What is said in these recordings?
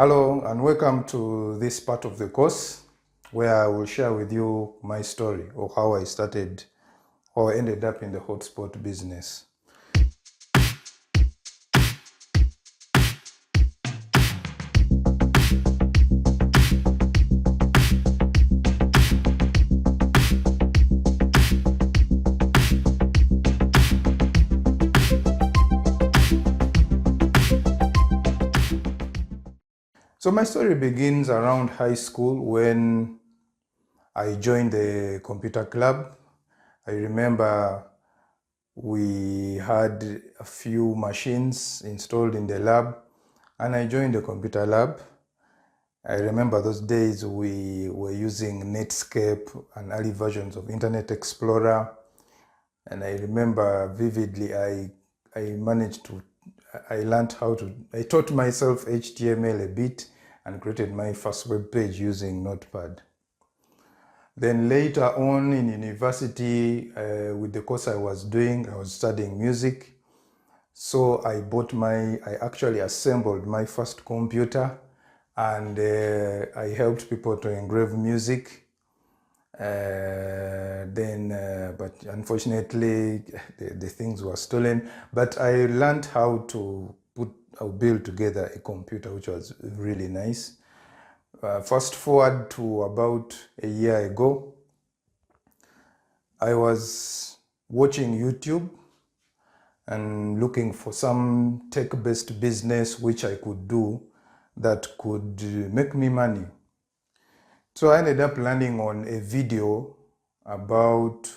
Hello and welcome to this part of the course where I will share with you my story of how I started or ended up in the hotspot business. So my story begins around high school when I joined the computer club. I remember we had a few machines installed in the lab and I joined the computer lab. I remember those days we were using Netscape and early versions of Internet Explorer. And I remember vividly, I taught myself HTML a bit and created my first web page using Notepad. Then later on in university, with the course I was doing, I was studying music. So I actually assembled my first computer and I helped people to engrave music. But unfortunately, the things were stolen. But I learned how to build together a computer, which was really nice. Fast forward to about a year ago, I was watching YouTube and looking for some tech-based business which I could do that could make me money. So I ended up landing on a video about,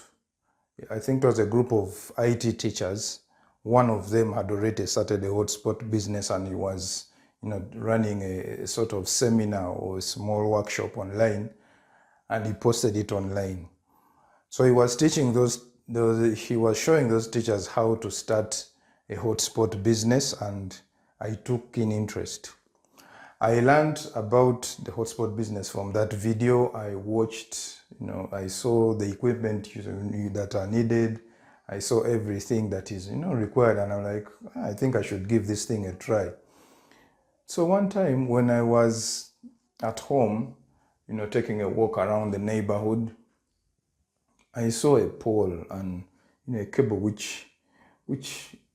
I think it was a group of IT teachers. One of them had already started a hotspot business and he was running a sort of seminar or a small workshop online, and he posted it online. So he was teaching he was showing those teachers how to start a hotspot business, and I took in interest. I learned about the hotspot business from that video. I watched, I saw the equipment that are needed. I saw everything that is, required, and I'm like, I think I should give this thing a try. So one time when I was at home, taking a walk around the neighborhood, I saw a pole and a cable which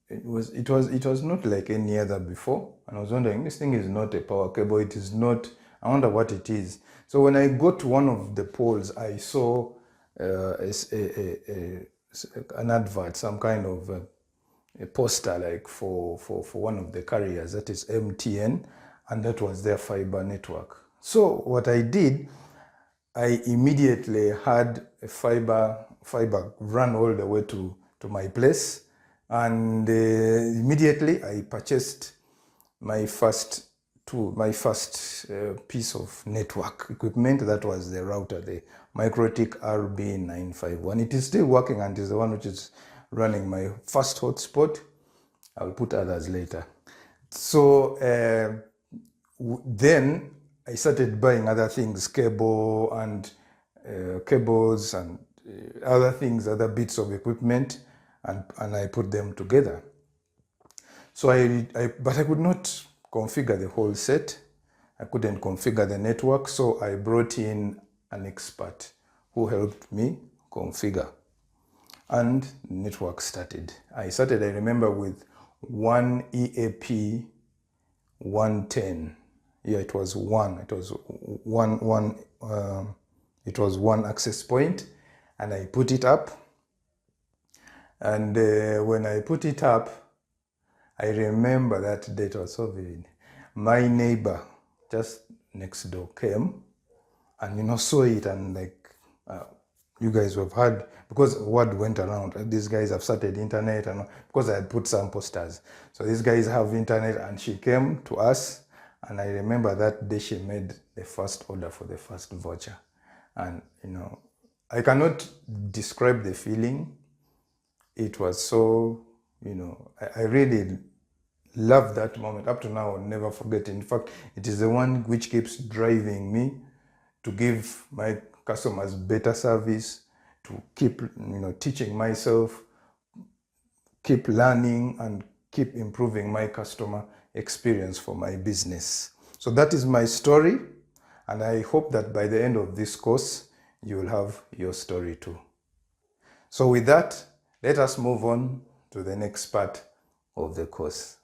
it was not like any other before, and I was wondering, this thing is not a power cable. It is not. I wonder what it is. So when I got to one of the poles, I saw an advert, some kind of a poster, like for one of the carriers, that is MTN, and that was their fiber network. So what I did, I immediately had a fiber run all the way to my place, and immediately I purchased my first piece of network equipment. That was the router, the MikroTik RB951. It is still working and is the one which is running my first hotspot. I'll put others later. So then I started buying other things, cables and other things, other bits of equipment, and I put them together. So but I could not configure the whole set. I couldn't configure the network, so I brought in an expert who helped me configure, and the network started. I remember, with one EAP 110. Yeah, it was one access point, and I put it up. And when I put it up, I remember that date was so vivid. My neighbor just next door came and saw it, and like, you guys have heard, because word went around, these guys have started internet, and because I had put some posters, so these guys have internet, and she came to us. And I remember that day she made the first order for the first voucher. And, I cannot describe the feeling. It was so, I really love that moment. Up to now, I'll never forget it. In fact, it is the one which keeps driving me to give my customers better service, to keep, teaching myself, keep learning, and keep improving my customer experience for my business. So that is my story, and I hope that by the end of this course, you will have your story too. So with that, let us move on to the next part of the course.